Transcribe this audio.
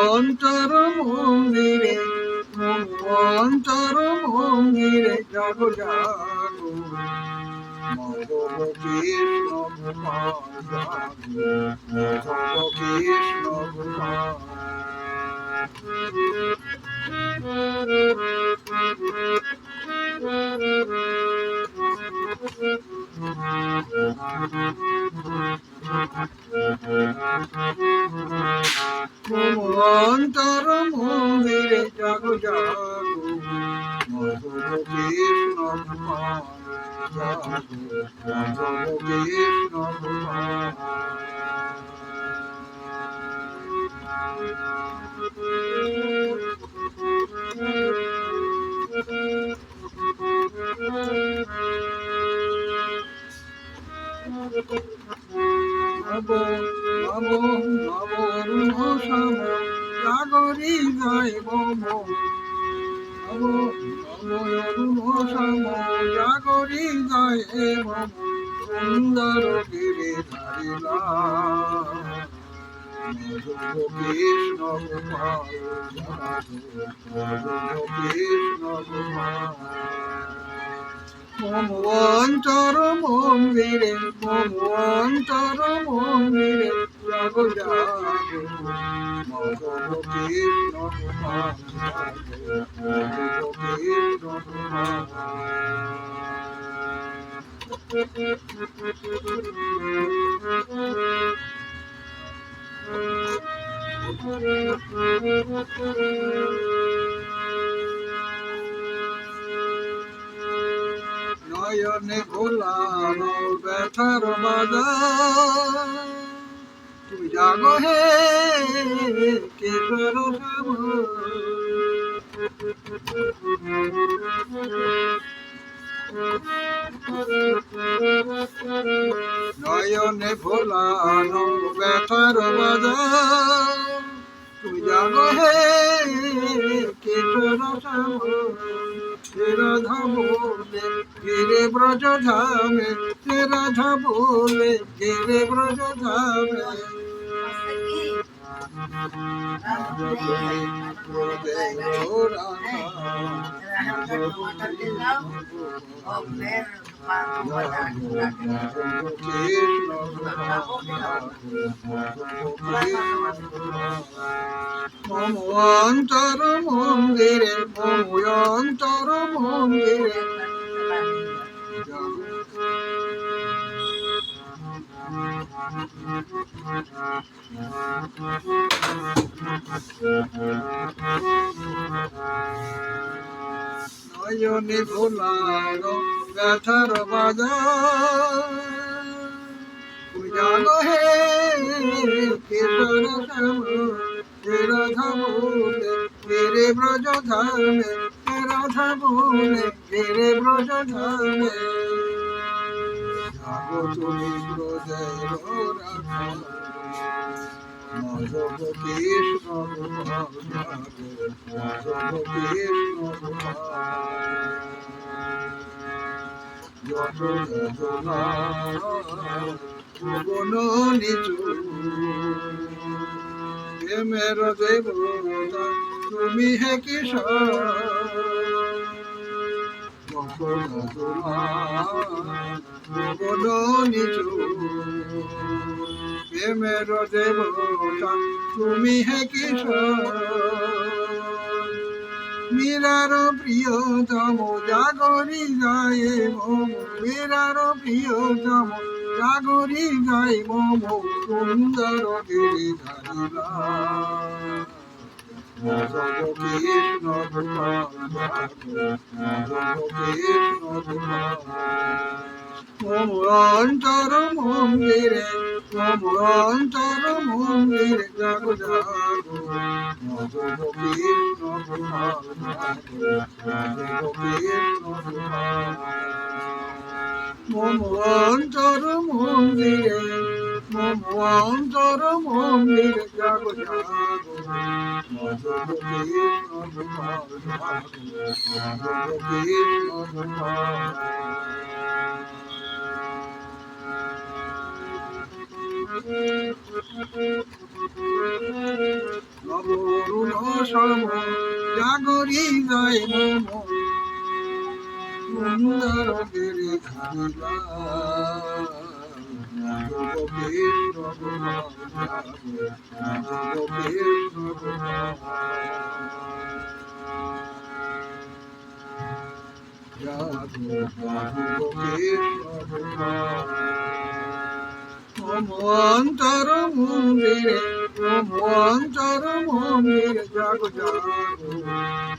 অন্তর মন্দিরে অন্তর মন্দিরে জাগো জাগো মাধব কৃষ্ণ গোপাল জাগো মাধব কৃষ্ণ গোপাল অন্তর মন্দিরে জাগো জাগো মাধব কৃষ্ণ গোপাল জাগো মাধব কৃষ্ণ গোপাল জাগরি জয় বম জাগরি জয় বম সুন্দর গিরি ধারিলা কৃষ্ণ গোপাল কৃষ্ণ গোপাল অন্তর মন্দিরে অন্তর মন্দিরে জাগো জাগো মাধব কৃষ্ণ গোপাল মাধব কৃষ্ণ গোপাল নয়নে ভোলানো ব্যথার বাজার তুমি জাগো হে কেশর নয়নে ভোলানো ব্যথার বাজার তুমি জাগো হে কেশর রাধা বলে গিরে ব্রজ ধামে রাধা বলে গিরে ব্রজ ধামে অন্তর মন্দিরে অন্তর মন্দিরে নয়নে ভোলানো ব্যথার বাজার তুমি জানো হে কেশর রাধা বলে তেরে ব্রজ ধামে রাধা বলে তেরে ব্রজ ধামে জাগো তুমি ব্রজের রাধা মাধব কৃষ্ণ গোপাল মাধব কৃষ্ণ গোপাল যত যতনা ভুবন নিচু প্রেমের দেবতা তুমি হে কিশোর যত যতনা ভুবন নিচু প্রেমের দেবতা তুমি হে কিশোর মীরার প্রিয়তম জাগরি যায় মম মীরার প্রিয়তম জাগরি যায় মম সুন্দর গিরি ধারিলা মাধব কৃষ্ণ গোপাল মাধব কৃষ্ণ গোপাল অন্তর মন্দিরে অন্তর মন্দিরে জাগো জাগো মাধব কৃষ্ণ গোপাল মাধব কৃষ্ণ গোপাল অন্তর মন্দিরে অন্তর মন্দিরে জাগো জাগো মাধব কৃষ্ণ গোপাল মাধব কৃষ্ণ গোপাল যাই নম সুন্দর গিরিধারী গোবিন্দ অন্তর মন্দিরে অন্তর মন্দিরে জাগ জাগো গোবিন্দ